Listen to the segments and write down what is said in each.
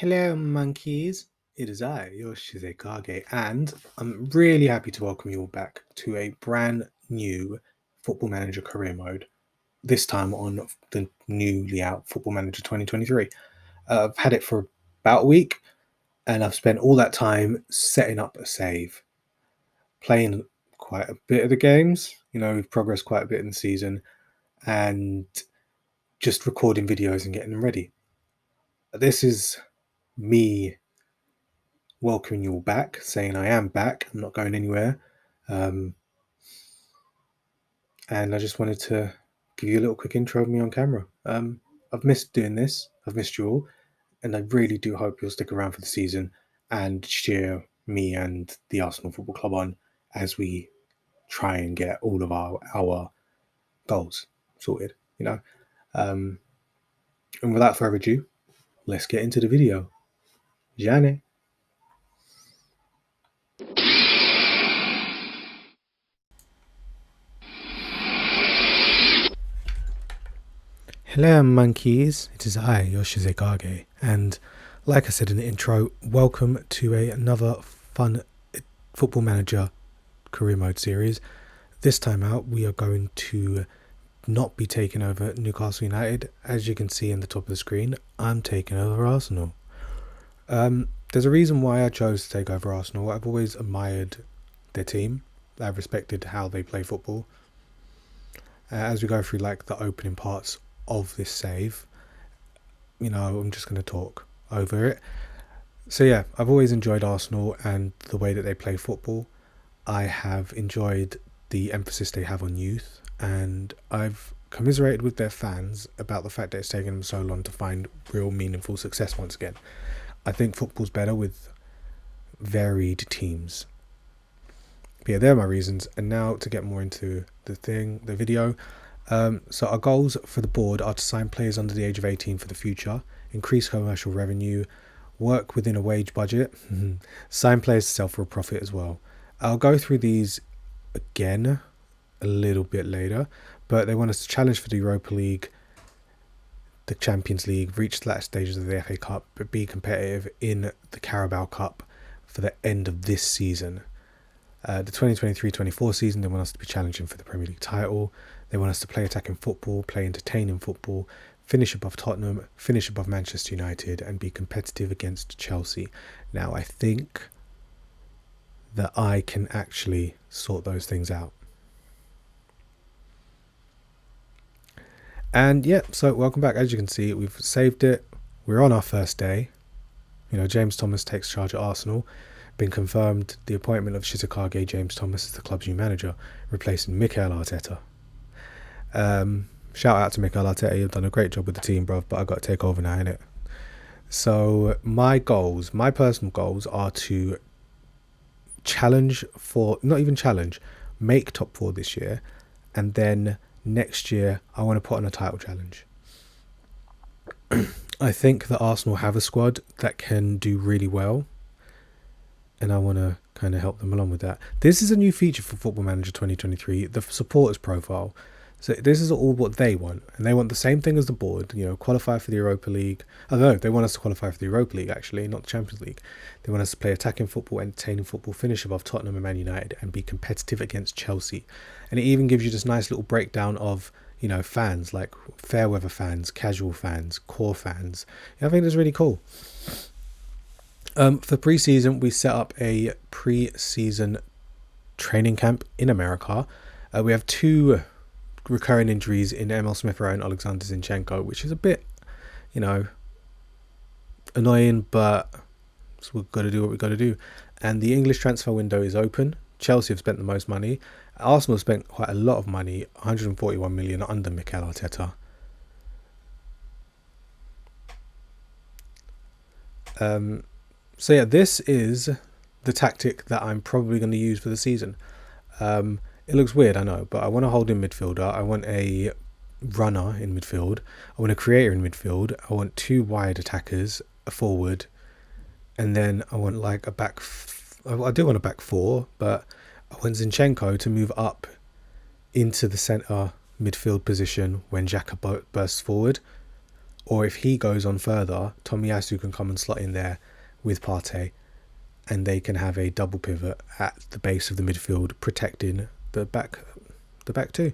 Hello, monkeys. It is I, your Shizekage, and I'm really happy to welcome you all back to a brand new Football Manager career mode. This time on the newly out Football Manager 2023. I've had it for about a week, and I've spent all that time setting up a save, playing quite a bit of the games. We've progressed quite a bit in the season, and just recording videos and getting them ready. This is me welcoming you all back, saying I am back, I'm not going anywhere. And I just wanted to give you a little quick intro of me on camera. I've missed doing this, I've missed you all, and I really do hope you'll stick around for the season and cheer me and the Arsenal Football Club on as we try and get all of our goals sorted, And without further ado, let's get into the video. Jane. Hello, monkeys. It is I, your Shizekage, and like I said in the intro, welcome to another fun Football Manager career mode series. This time out, we are going to not be taking over Newcastle United. As you can see in the top of the screen, I'm taking over Arsenal. There's a reason why I chose to take over Arsenal. I've always admired their team. I've respected how they play football. As we go through like the opening parts of this save, I'm just going to talk over it. So yeah, I've always enjoyed Arsenal and the way that they play football. I have enjoyed the emphasis they have on youth, and I've commiserated with their fans about the fact that it's taken them so long to find real meaningful success once again. I think football's better with varied teams. But yeah, they're my reasons. And now to get more into the video. So our goals for the board are to sign players under the age of 18 for the future, increase commercial revenue, work within a wage budget, sign players to sell for a profit as well. I'll go through these again a little bit later, but they want us to challenge for the Europa League, the Champions League, reach the latter stages of the FA Cup, but be competitive in the Carabao Cup for the end of this season. The 2023-24 season, they want us to be challenging for the Premier League title. They want us to play attacking football, play entertaining football, finish above Tottenham, finish above Manchester United, and be competitive against Chelsea. Now, I think that I can actually sort those things out. And yeah, so welcome back. As you can see, we've saved it. We're on our first day. James Thomas takes charge at Arsenal. Been confirmed the appointment of Shizekage James Thomas as the club's new manager, replacing Mikel Arteta. Shout out to Mikel Arteta, you've done a great job with the team, bruv, but I've got to take over now, innit? So my personal goals are to make top 4 this year, and then next year I want to put on a title challenge. I think that Arsenal have a squad that can do really well, and I want to kind of help them along with that. This is a new feature for Football Manager 2023, the supporters profile. So this is all what they want, and they want the same thing as the board, qualify for the Europa League. Oh no, they want us to qualify for the Europa League, actually, not the Champions League. They want us to play attacking football, entertaining football, finish above Tottenham and Man United, and be competitive against Chelsea. And it even gives you this nice little breakdown of, fans, like fair weather fans, casual fans, core fans. I think that's really cool. For pre-season, we set up a pre-season training camp in America. We have 2 recurring injuries in Emil Smith-Rowe and Alexander Zinchenko, which is a bit, annoying, but we've got to do what we've got to do. And the English transfer window is open. Chelsea have spent the most money. Arsenal have spent quite a lot of money, 141 million under Mikel Arteta. So yeah, this is the tactic that I'm probably going to use for the season. It looks weird, I know, but I want to hold in midfielder. I want a runner in midfield. I want a creator in midfield. I want 2 wide attackers, a forward, and then I want like a back. I do want a back 4, but I want Zinchenko to move up into the centre midfield position when Xhaka bursts forward, Or if he goes on further, Tomiyasu can come and slot in there with Partey, and they can have a double pivot at the base of the midfield, protecting the back two.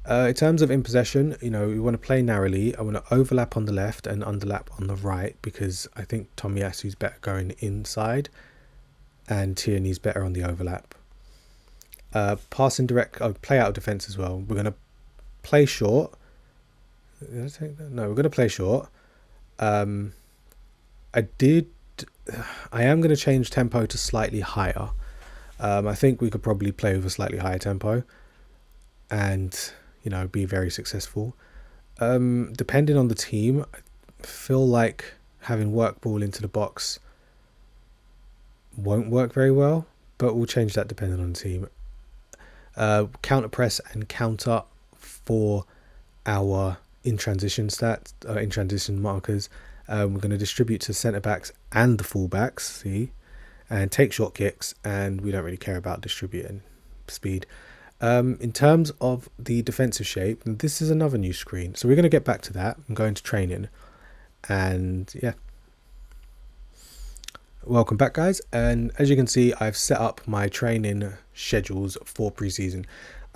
In terms of in possession, we want to play narrowly. I want to overlap on the left and underlap on the right, because I think Tomiyasu's better going inside and Tierney's better on the overlap. Passing direct, play out of defence as well. We're going to play short. Did I take that? No, we're going to play short. I am going to change tempo to slightly higher. I think we could probably play with a slightly higher tempo and be very successful. Depending on the team, I feel like having work ball into the box won't work very well, but we'll change that depending on the team. Counter press and counter for our in transition markers. We're going to distribute to centre backs and the full backs, and take short kicks, and we don't really care about distributing speed. In terms of the defensive shape, this is another new screen, so we're going to get back to that. I'm going to training, and yeah, welcome back, guys. And as you can see, I've set up my training schedules for pre-season.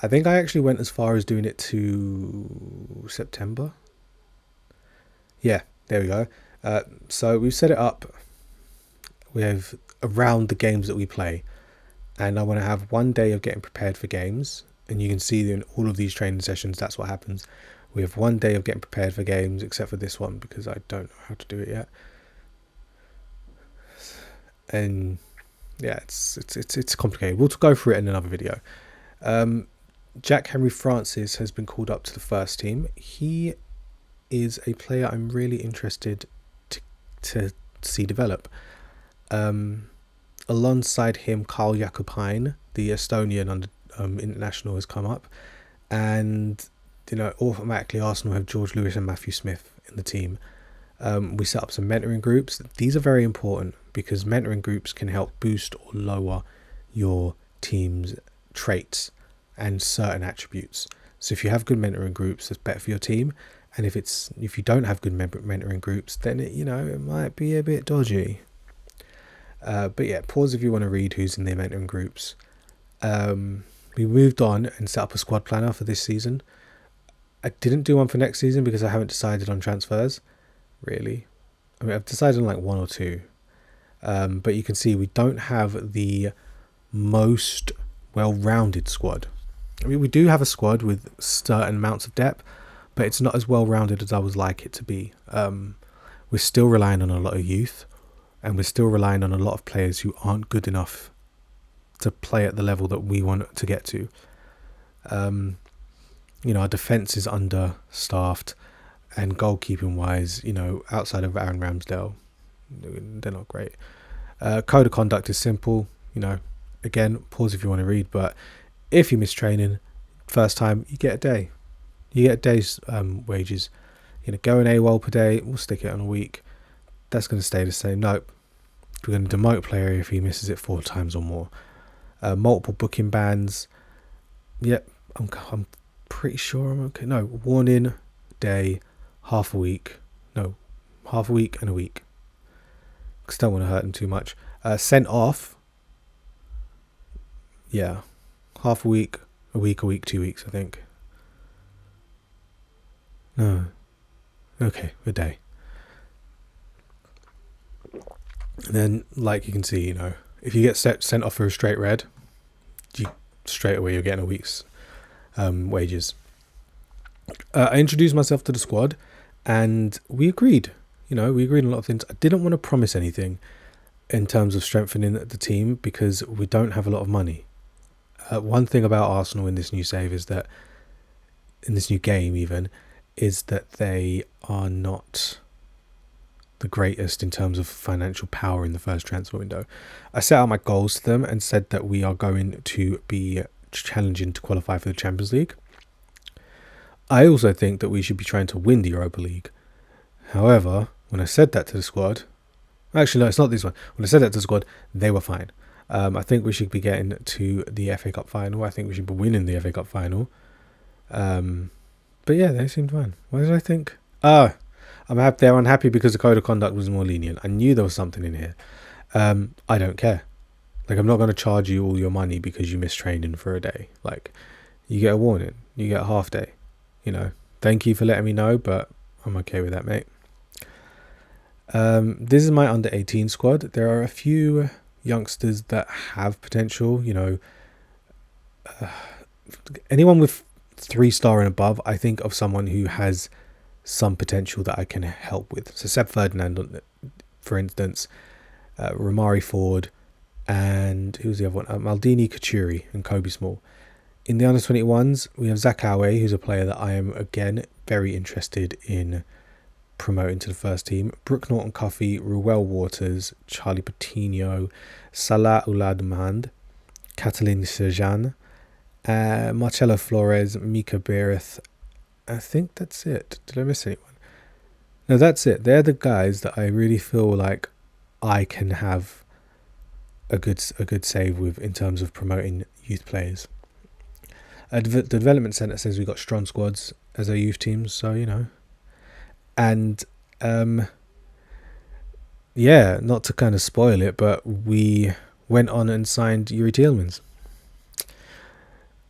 I think I actually went as far as doing it to September. Yeah, there we go. So we've set it up. We have around the games that we play, and I want to have 1 day of getting prepared for games. And you can see in all of these training sessions, that's what happens. We have 1 day of getting prepared for games, except for this one, because I don't know how to do it yet. And yeah, it's complicated. We'll go through it in another video. Jack Henry Francis has been called up to the first team. He is a player I'm really interested to see develop. Alongside him, Carl Jakobine, the Estonian international, has come up, and automatically Arsenal have George Lewis and Matthew Smith in the team. We set up some mentoring groups. These are very important because mentoring groups can help boost or lower your team's traits and certain attributes. So if you have good mentoring groups, that's better for your team. And if you don't have good mentoring groups, then it might be a bit dodgy. But yeah, pause if you want to read who's in the mentoring groups. We moved on and set up a squad planner for this season. I didn't do one for next season because I haven't decided on transfers, really. I mean, I've decided on like one or two. But you can see we don't have the most well-rounded squad. I mean, we do have a squad with certain amounts of depth, but it's not as well-rounded as I would like it to be. We're still relying on a lot of youth, and we're still relying on a lot of players who aren't good enough to play at the level that we want to get to. Our defence is understaffed, and goalkeeping wise, outside of Aaron Ramsdale, they're not great. Code of conduct is simple. Again, pause if you want to read, but if you miss training first time, you get a day. You get a day's wages. Go an AWOL per day, we'll stick it on a week. That's going to stay the same. Nope. We're going to demote a player if he misses it 4 times or more. Multiple booking bans. Yep, I'm pretty sure I'm okay. No, warning, day, half a week. No, half a week and a week. Because I don't want to hurt him too much. Sent off. Yeah, half a week, 2 weeks, I think. No. Okay, a day. And then, like you can see, if you get sent off for a straight red, straight away you're getting a week's wages. I introduced myself to the squad, and we agreed. We agreed on a lot of things. I didn't want to promise anything in terms of strengthening the team because we don't have a lot of money. One thing about Arsenal in this new in this new game even, is that they are not the greatest in terms of financial power in the first transfer window. I set out my goals to them and said that we are going to be challenging to qualify for the Champions League. I also think that we should be trying to win the Europa League. However, when I said that to the squad, actually no, it's not this one. When I said that to the squad, they were fine. I think we should be getting to the FA Cup final. I think we should be winning the FA Cup final. But yeah, they seemed fine. What did I think? Oh I'm happy. They're unhappy because the code of conduct was more lenient. I knew there was something in here. I don't care. Like, I'm not going to charge you all your money because you missed training for a day. Like, you get a warning. You get a half day. You know, thank you for letting me know, but I'm okay with that, mate. This is my under 18 squad. There are a few youngsters that have potential. You know, anyone with 3-star and above, I think of someone who has some potential that I can help with. So Seb Ferdinand, for instance, Romari Ford, and who's the other one? Maldini Kachuri and Kobe Small. In the under 21s, we have Zach Awe, who's a player that I am again very interested in promoting to the first team. Brooke Norton-Cuffy, Ruel Waters, Charlie Patino, Salah Ouladmand, Catalin Sejan, Marcelo Flores, Mika Bereth. I think that's it. Did I miss anyone? No, that's it. They're the guys that I really feel like I can have a good save with in terms of promoting youth players. The development centre says we got strong squads as our youth teams, so you know. And yeah, not to kind of spoil it, but we went on and signed Yuri Tielemans.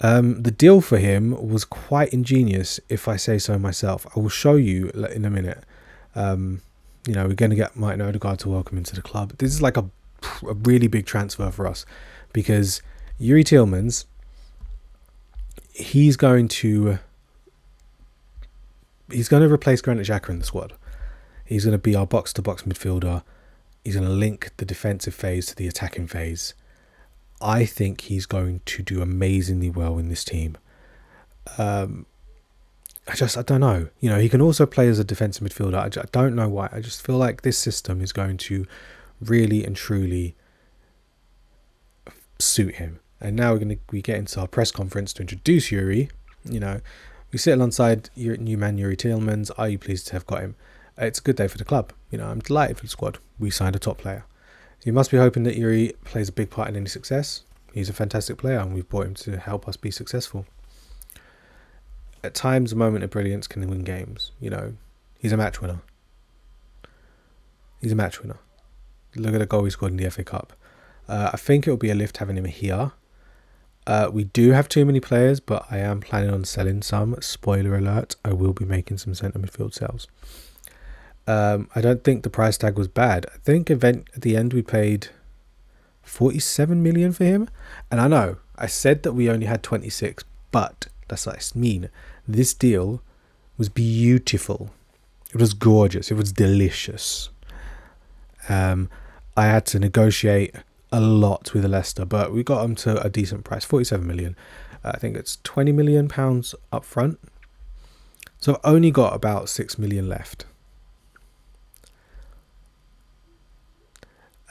The deal for him was quite ingenious, if I say so myself. I will show you in a minute. You know, we're going to get Martin Odegaard to welcome him to the club. This is like a really big transfer for us, because Yuri Tielemans, he's going to replace Granit Xhaka in the squad. He's going to be our box-to-box midfielder. He's going to link the defensive phase to the attacking phase. I think he's going to do amazingly well in this team. I don't know. You know, he can also play as a defensive midfielder. I don't know why. I just feel like this system is going to really and truly suit him. And now we get into our press conference to introduce Yuri. You know, we sit alongside your new man Yuri Tielemans. Are you pleased to have got him? It's a good day for the club. You know, I'm delighted for the squad. We signed a top player. So you must be hoping that Yuri plays a big part in any success. He's a fantastic player, and we've brought him to help us be successful. At times, a moment of brilliance can win games. You know, he's a match winner. He's a match winner. Look at the goal he scored in the FA Cup. I think it will be a lift having him here. We do have too many players, but I am planning on selling some. Spoiler alert, I will be making some centre midfield sales. I don't think the price tag was bad. I think at the end we paid 47 million for him. And I know, I said that we only had 26, but that's what I mean. This deal was beautiful. It was gorgeous. It was delicious. I had to negotiate a lot with Leicester, but we got them to a decent price, 47 million. I think it's 20 million pounds up front. So I've only got about 6 million left.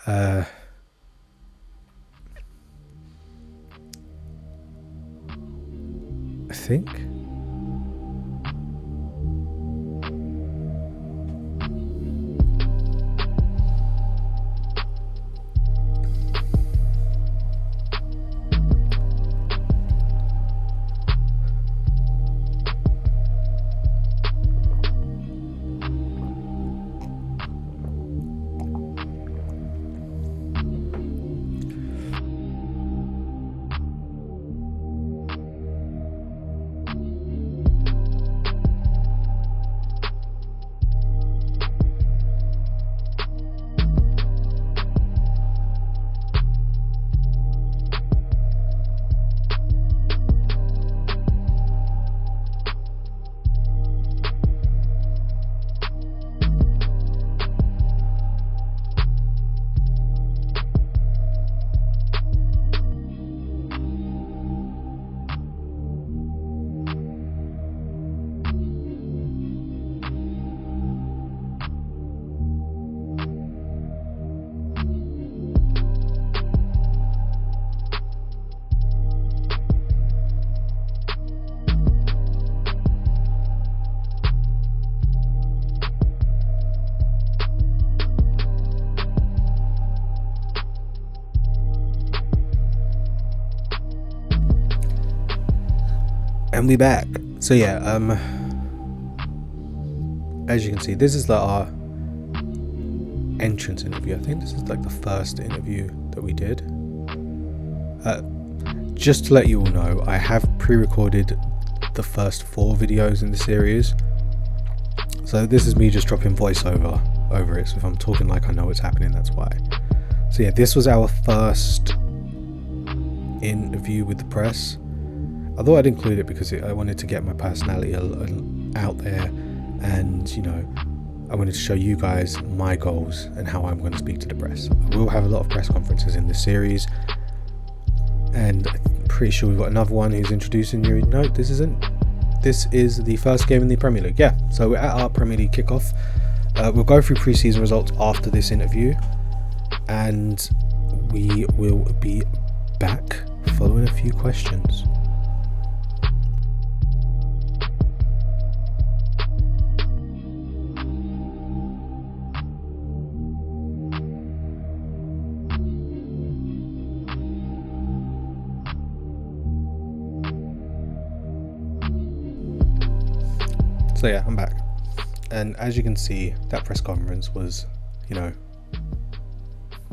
I think. And we back. So yeah, as you can see, this is like our entrance interview. I think this is like the first interview that we did. Just to let you all know, I have pre-recorded the first 4 videos in the series, so this is me just dropping voiceover over it. So if I'm talking like I know what's happening, that's why. So yeah, this was our first interview with the press. I thought I'd include it because I wanted to get my personality out there, and you know, I wanted to show you guys my goals and how I'm going to speak to the press. I will have a lot of press conferences in this series, and I'm pretty sure we've got another one who's introducing you. No, this isn't. This is the first game in the Premier League. Yeah, so we're at our Premier League kickoff. We'll go through pre-season results after this interview, and we will be back following a few questions. So yeah, I'm back, and as you can see, that press conference was, you know,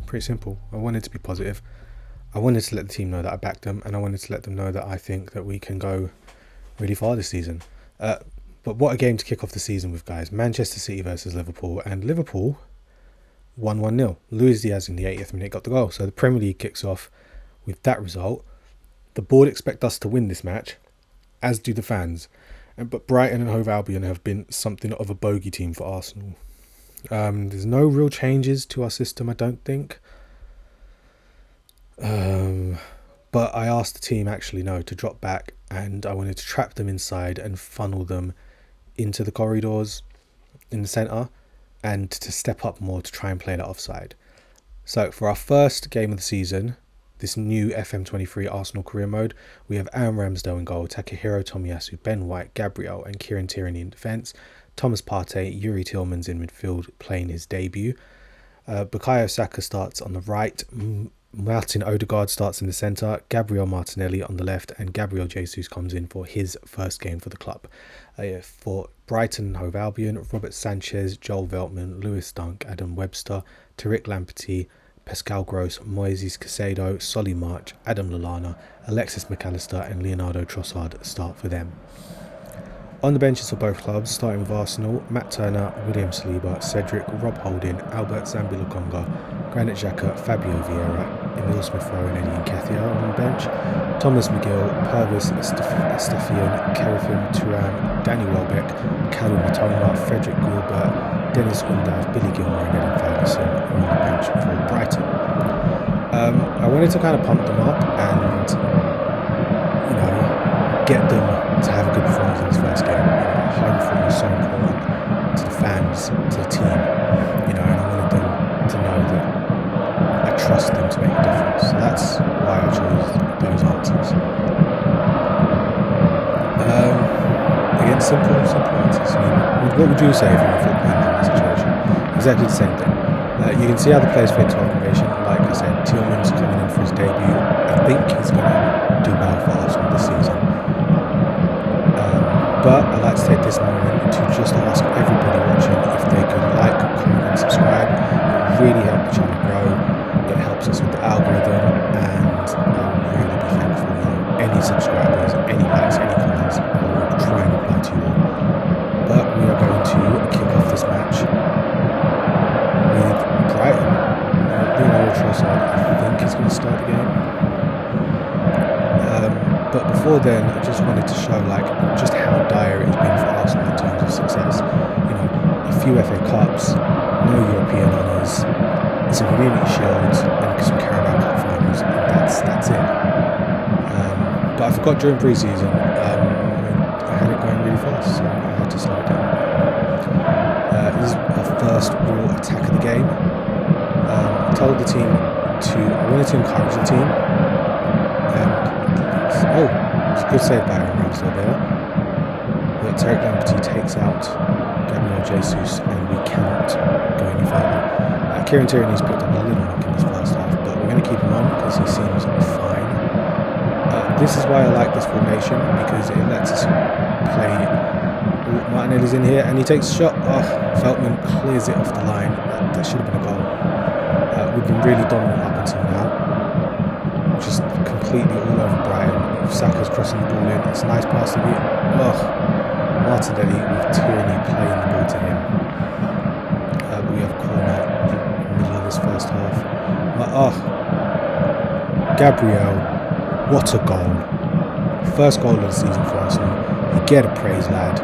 pretty simple. I wanted to be positive. I wanted to let the team know that I backed them, and I wanted to let them know that I think that we can go really far this season. But what a game to kick off the season with, guys. Manchester City versus Liverpool, and Liverpool won 1-0. Luis Diaz in the 80th minute got the goal. So the Premier League kicks off with that result. The board expect us to win this match, as do the fans. But Brighton and Hove Albion have been something of a bogey team for Arsenal. There's no real changes to our system, I don't think. But I asked the team to drop back, and I wanted to trap them inside and funnel them into the corridors in the centre, and to step up more to try and play that offside. So for our first game of the season, this new FM23 Arsenal career mode, we have Aaron Ramsdale in goal, Takahiro Tomiyasu, Ben White, Gabriel and Kieran Tierney in defence, Thomas Partey, Yuri Tillmans in midfield playing his debut. Bukayo Saka starts on the right, Martin Odegaard starts in the centre, Gabriel Martinelli on the left, and Gabriel Jesus comes in for his first game for the club. For Brighton Hove Albion, Robert Sanchez, Joel Veltman, Lewis Dunk, Adam Webster, Tariq Lamptey, Pascal Gross, Moises Caicedo, Solly March, Adam Lallana, Alexis McAllister and Leonardo Trossard start for them. On the benches for both clubs, starting with Arsenal, Matt Turner, William Saliba, Cedric, Rob Holding, Albert Zambi-Lokonga, Granit Xhaka, Fabio Vieira, Emile Smith-Rowe and Eddie Nketiah on the bench, Thomas McGill, Purvis Estafian, Kerefin Turan, Danny Welbeck, Callum Matoma, Frederick Gilbert, Dennis Undav, Billy Gilmore and Adam Ferguson are on the bench for Brighton. I wanted to kind of pump them up and, you know, get them to have a good performance in this first game. Home form is so important to the fans, to the team, you know, and I wanted them to know that I trust them to make a difference. So that's why I chose those answers. Again, simple answers. I mean, what would you say if you were a football manager in this situation? Exactly the same thing. You can see how the players fit into our formation. Like I said, Tillman's coming in for his debut. I think he's going to do well for Arsenal this season. But I'd like to take this moment to just ask everybody watching if they could like, comment and subscribe. It really helps the channel grow. It helps us with the algorithm, and I'll really be thankful. You know, any subscribers, any likes, any comments, I will try and reply to you all. But we are going to kick off this match with Brighton. Leonardo Trossard, I think, is going to start the game. But before then, I just wanted to show just how dire it's been for Arsenal in terms of success. You know, a few FA Cups, no European honours, some Community Shields, and some Carabao Cup finals, and that's it. But I forgot during pre-season, I had it going really fast, so I had to slow it down. This is our first real attack of the game. I told the team I wanted to encourage the team, and it's a good save by Aaron Ramsdale there. But Tariq Lamptey takes out Gabriel Jesus, and we cannot go any further. Kieran Tierney's picked up a little knock in this first half, but we're going to keep him on because he seems fine. This is why I like this formation, because it lets us play Martinelli's in here and he takes a shot. Oh, Veltman clears it off the line. That should have been a goal. We've been really dominant up until now. Just completely all over Brighton. Saka's crossing the ball in. It's a nice pass to it. Oh, Martinelli with Tierney playing the ball to him. We have corner in the middle of this first half. Gabriel, what a goal. First goal of the season for Arsenal. You get a praise, lad.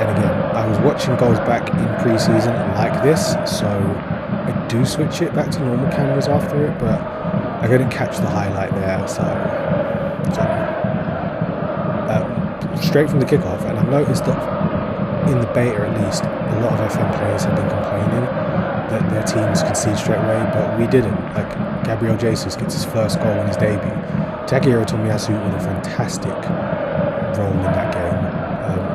And again, I was watching goals back in pre-season like this, so I do switch it back to normal cameras after it, but I couldn't catch the highlight there, so straight from the kickoff. And I've noticed that in the beta at least, a lot of FM players have been complaining that their teams concede straight away, but we didn't. Like, Gabriel Jesus gets his first goal in his debut. Takehiro Tomiyasu with a fantastic role in that game.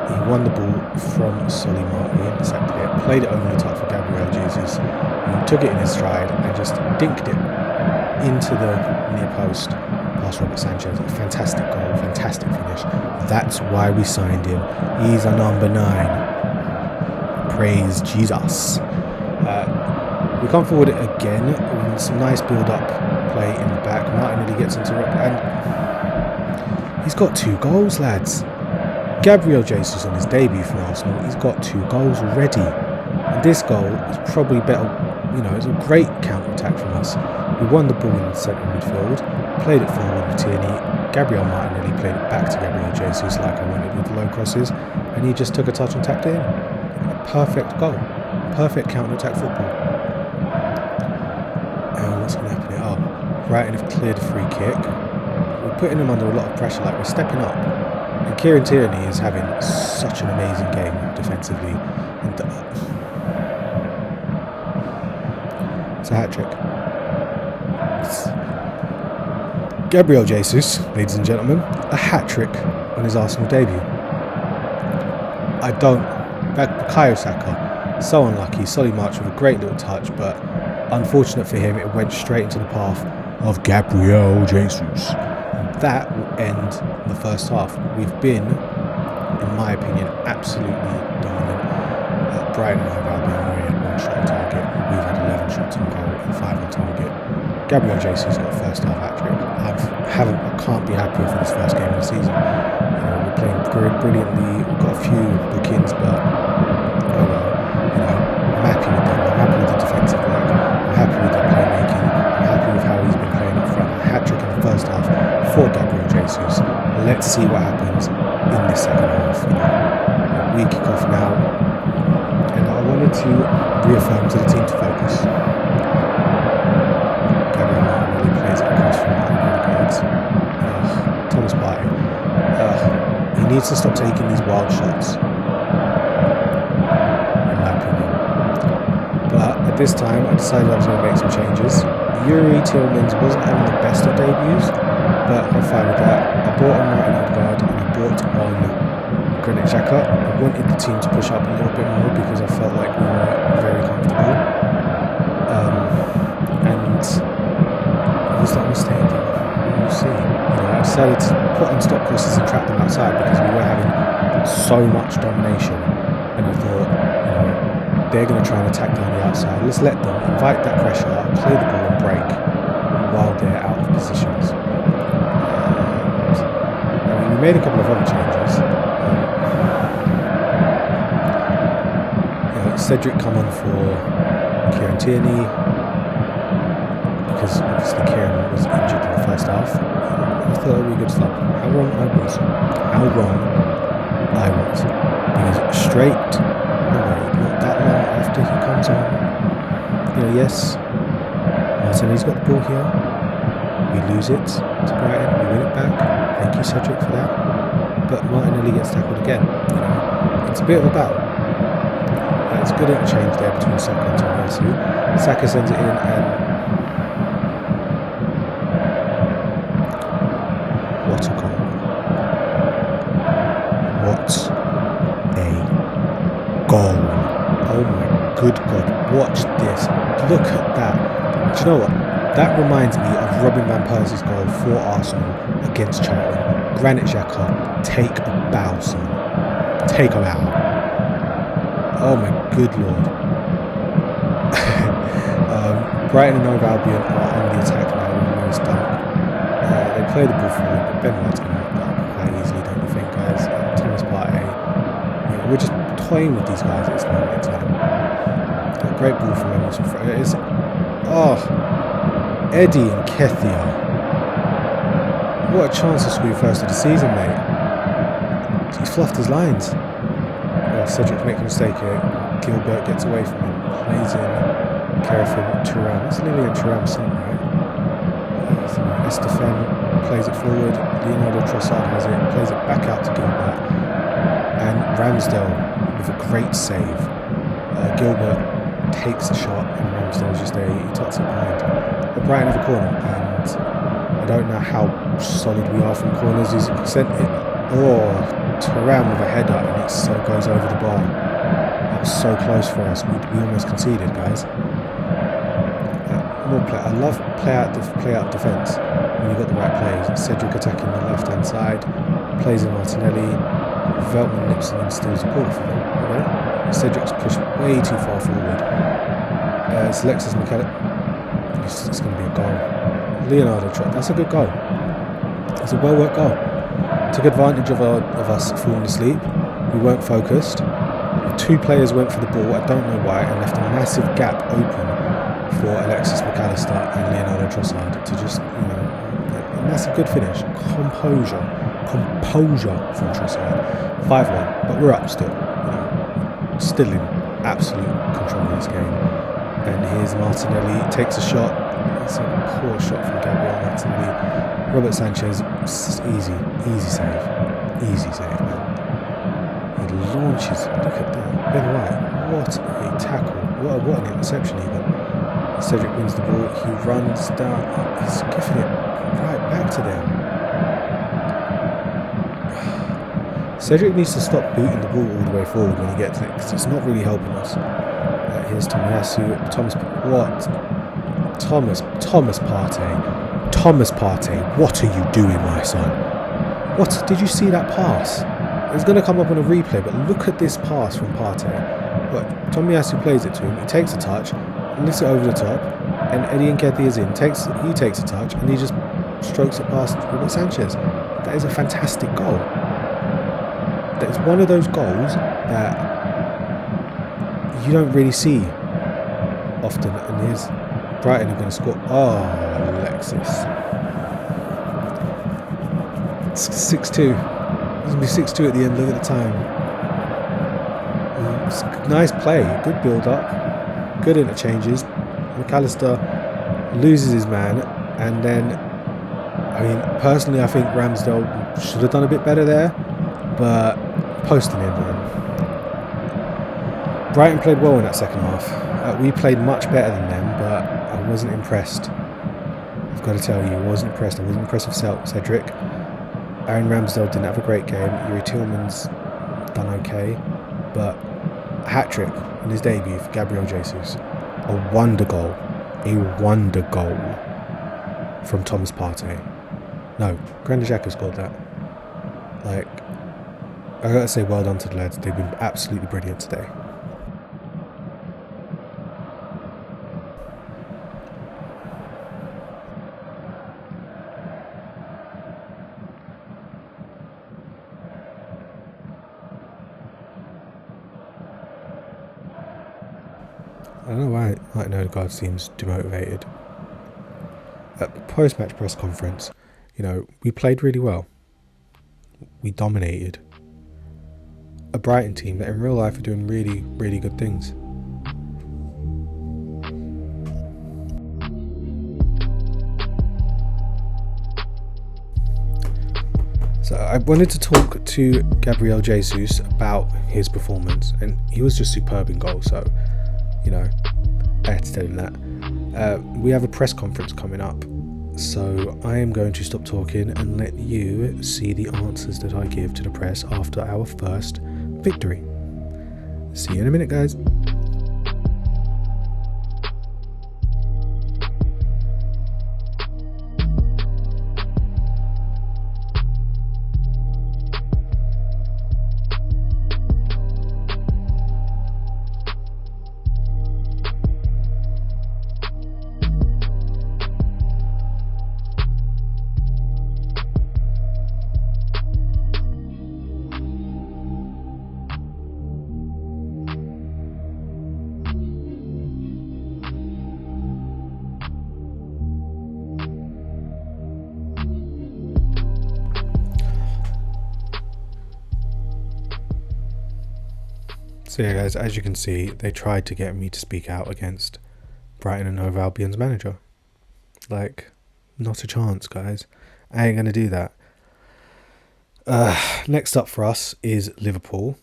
He won the ball from Solima, he intercepted it, played it over the top for Gabriel Jesus. He took it in his stride and just dinked it into the near post past Robert Sanchez. A fantastic goal, fantastic finish. That's why we signed him. He's a number 9. Praise Jesus. We come forward again with some nice build-up play in the back. Martinelli gets into it and he's got 2 goals, lads. Gabriel Jesus on his debut for Arsenal, he's got 2 goals already. And this goal is probably better, it's a great counter-attack from us. We won the ball in the centre midfield, played it forward with Tierney. Gabriel Martinelli played it back to Gabriel Jesus like I wanted with low crosses, and he just took a touch and tapped it in. A perfect goal. Perfect counter-attack football. What's going to happen here? Brighton have cleared a free kick. We're putting them under a lot of pressure, like we're stepping up. And Kieran Tierney is having such an amazing game defensively. And it's a hat-trick. Gabriel Jesus, ladies and gentlemen, a hat-trick on his Arsenal debut. Bukayo Saka, so unlucky. Solly March with a great little touch, but unfortunate for him, it went straight into the path of Gabriel Jesus. And that will end the first half. We've been, in my opinion, absolutely dominant. Brighton Hove Albion, we had 1 shot on target. We've had 11 shots on goal and 5 on target. Gabriel Jesus got first half hat-trick. I can't be happier for this first game of the season. We're playing brilliantly. We've got a few bookings, but I'm happy with them. I'm happy with the defensive work. I'm happy with the playmaking. I'm happy with how he's been playing up front. A hat-trick in the first half for Gabriel Jesus. Let's see what happens in the second half. We kick off now, and I wanted to reaffirm to the team to focus. Gabriel Martinelli plays it across from Martinelli. Thomas Partey. He needs to stop taking these wild shots, in my opinion. But at this time, I decided I was going to make some changes. Yuri Tillmans wasn't having the best of debuts, but I'm fine with that. I brought on Martin Odegaard and I brought on Granit Xhaka. I wanted the team to push up a little bit more because I felt like we were very comfortable. And was that a mistake? We'll see. I decided to put on stop crosses and trap them outside because we were having so much domination. And I thought, they're going to try and attack down the outside. Let's let them invite that pressure, clear the ball and break while they're out of positions. And we made a couple of other changes. Cedric come on for Kieran Tierney because obviously Kieran was injured in the first half. I thought that would be a good start. How wrong I was. Because straight away, not that long after he comes on, yes, Martinelli's got the ball here. We lose it to Brighton, we win it back. Thank you, Cedric, for that. But Martinelli gets tackled again. It's a bit of a battle. It's good interchange there between Saka and Tomiyasu. Saka sends it in and what a goal. What a goal. Oh my good God, watch this. Look at that. Do you know what? That reminds me of Robin Van Persie's goal for Arsenal against Charlton. Granit Xhaka, take a bow, son. Take a bow. Oh my good lord. Brighton Hove Albion are on the attack now with Lewis Dunk. They play the ball forward, but Ben White's going to knock that up quite easily, don't you think, guys? Thomas Partey. We're just toying with these guys at this moment in time. A great ball from Emerson. Eddie Nketiah. What a chance to score first of the season, mate. He's fluffed his lines. Well, Cedric's making a mistake here. Gilbert gets away from him. Plays in Kerefin Thuram. It's Lilian Thuram's son, right? Estefan plays it forward. Leonardo Trossard has it. Plays it back out to Gilbert. And Ramsdale with a great save. Gilbert takes a shot and Ramsdale's just there. He tucks it behind. But Brighton have a corner, and I don't know how solid we are from corners. He's sent it. Thuram with a header, and it so goes over the bar. That was so close for us. We almost conceded, guys. More play. I love play out defence when you've got the right plays. Cedric attacking the left hand side, plays in Martinelli. Veltman nips and then steals the ball for them. Okay? Cedric's pushed way too far forward. It's Alexis McAllister. It's going to be a goal. Leonardo, that's a good goal. It's a well worked goal. Took advantage of us falling asleep. We weren't focused. Two players went for the ball, I don't know why, and left a massive gap open for Alexis McAllister and Leonardo Trossard to just, a massive good finish. Composure from Trossard. 5-1, but we're up still. Still in absolute control of this game. And here's Martinelli, takes a shot. It's a poor shot from Gabriel Martinelli. Robert Sanchez, easy save. Easy save, man. He launches, look at that. Ben White, what a tackle. What an interception even. Cedric wins the ball, he runs down, he's giving it right back to them. Cedric needs to stop booting the ball all the way forward when he gets it, because it's not really helping us. Here's Tomiyasu, Thomas Partey, what are you doing, my son? What, did you see that pass? It's going to come up on a replay, but look at this pass from Partey. But Tomiyasu plays it to him, he takes a touch, lifts it over the top, and Eddie Nketiah is in, he takes a touch, and he just strokes it past Robert Sanchez. That is a fantastic goal. That is one of those goals that you don't really see often, and here's Brighton are going to score. Oh, Alexis. 6-2. It's going to be 6-2 at the end. Look at the time. Nice play. Good build-up. Good interchanges. McAllister loses his man, and then, personally, I think Ramsdale should have done a bit better there, but posting in, man. Brighton played well in that second half. We played much better than them, but I wasn't impressed. I've got to tell you, I wasn't impressed. I wasn't impressed with Cedric. Aaron Ramsdale didn't have a great game. Yuri Tillman's done okay, but a hat-trick in his debut for Gabriel Jesus. A wonder goal from Thomas Partey. No, Granit Xhaka scored that. I gotta say, well done to the lads. They've been absolutely brilliant today. I don't know why Martin Odegaard seems demotivated. At the post-match press conference, we played really well. We dominated a Brighton team that in real life are doing really, really good things. So I wanted to talk to Gabriel Jesus about his performance, and he was just superb in goal, so I had to tell him that. We have a press conference coming up, so I am going to stop talking and let you see the answers that I give to the press after our first victory. See you in a minute, guys. So yeah, guys, as you can see, they tried to get me to speak out against Brighton and Hove Albion's manager. Like, not a chance, guys. I ain't gonna do that. Next up for us is Liverpool.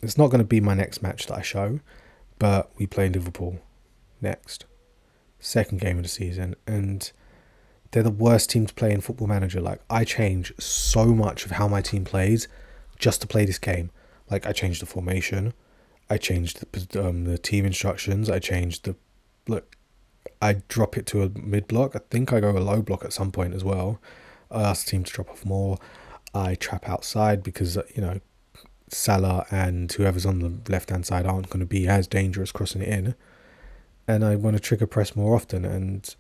It's not going to be my next match that I show, but we play Liverpool next. Second game of the season, and they're the worst team to play in Football Manager. Like, I change so much of how my team plays just to play this game. Like, I changed the formation, I changed the team instructions, I changed the... Look, I drop it to a mid-block. I think I go a low block at some point as well. I ask the team to drop off more. I trap outside because, Salah and whoever's on the left-hand side aren't going to be as dangerous crossing it in. And I want to trigger press more often. And,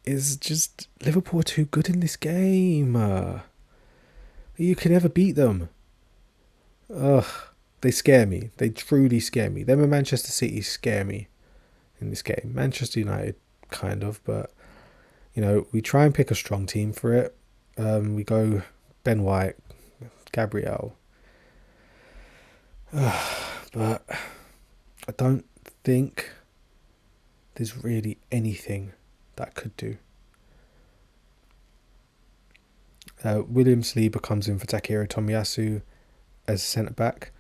it's just Liverpool are too good in this game. You can never beat them. Ugh, they scare me. They truly scare me. Them and Manchester City scare me in this game. Manchester United, kind of, but... we try and pick a strong team for it. We go Ben White, Gabriel. But I don't think there's really anything that I could do. William Saliba comes in for Takehiro Tomiyasu as a centre-back.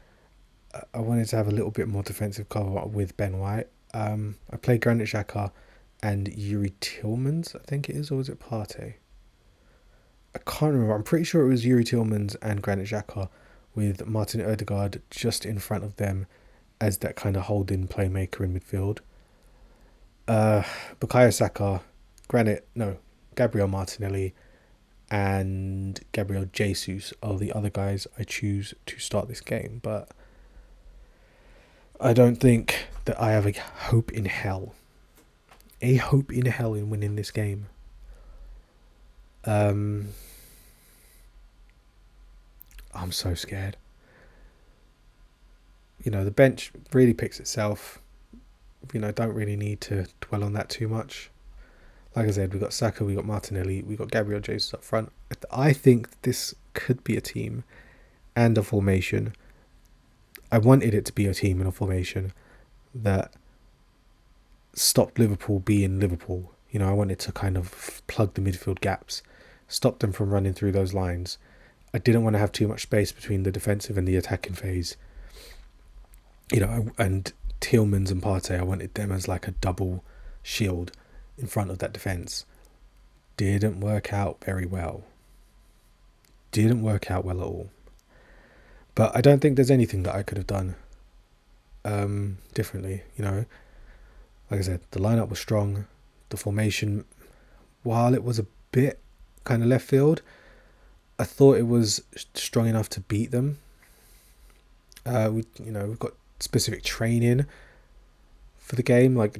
I wanted to have a little bit more defensive cover with Ben White. I played Granit Xhaka and Yuri Tillmans, I think it is, or was it Partey? I can't remember. I'm pretty sure it was Yuri Tillmans and Granit Xhaka with Martin Odegaard just in front of them as that kind of holding playmaker in midfield. Bukayo Saka, Gabriel Martinelli and Gabriel Jesus are the other guys I choose to start this game, but I don't think that I have a hope in hell in winning this game. I'm so scared. The bench really picks itself. Don't really need to dwell on that too much. Like I said, we got Saka, we got Martinelli, we got Gabriel Jesus up front. I think this could be a team and a formation. I wanted it to be a team and a formation that stopped Liverpool being Liverpool. I wanted to kind of plug the midfield gaps, stop them from running through those lines. I didn't want to have too much space between the defensive and the attacking phase. And Tillmans and Partey, I wanted them as like a double shield in front of that defence. Didn't work out very well. Didn't work out well at all. But I don't think there's anything that I could have done differently. Like I said, the lineup was strong. The formation, while it was a bit kind of left field, I thought it was strong enough to beat them. We've got specific training for the game, like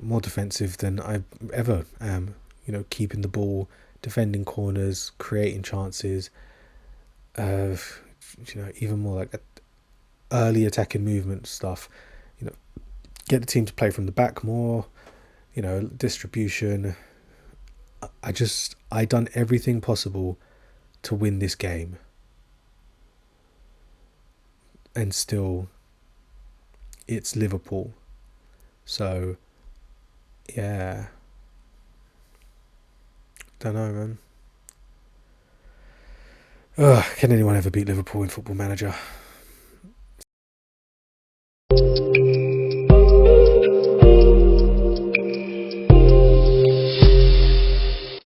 more defensive than I ever am. Keeping the ball, defending corners, creating chances. Even more like early attacking movement stuff. Get the team to play from the back more. Distribution. I done everything possible to win this game, and still, it's Liverpool. So, yeah. Don't know, man. Can anyone ever beat Liverpool in Football Manager?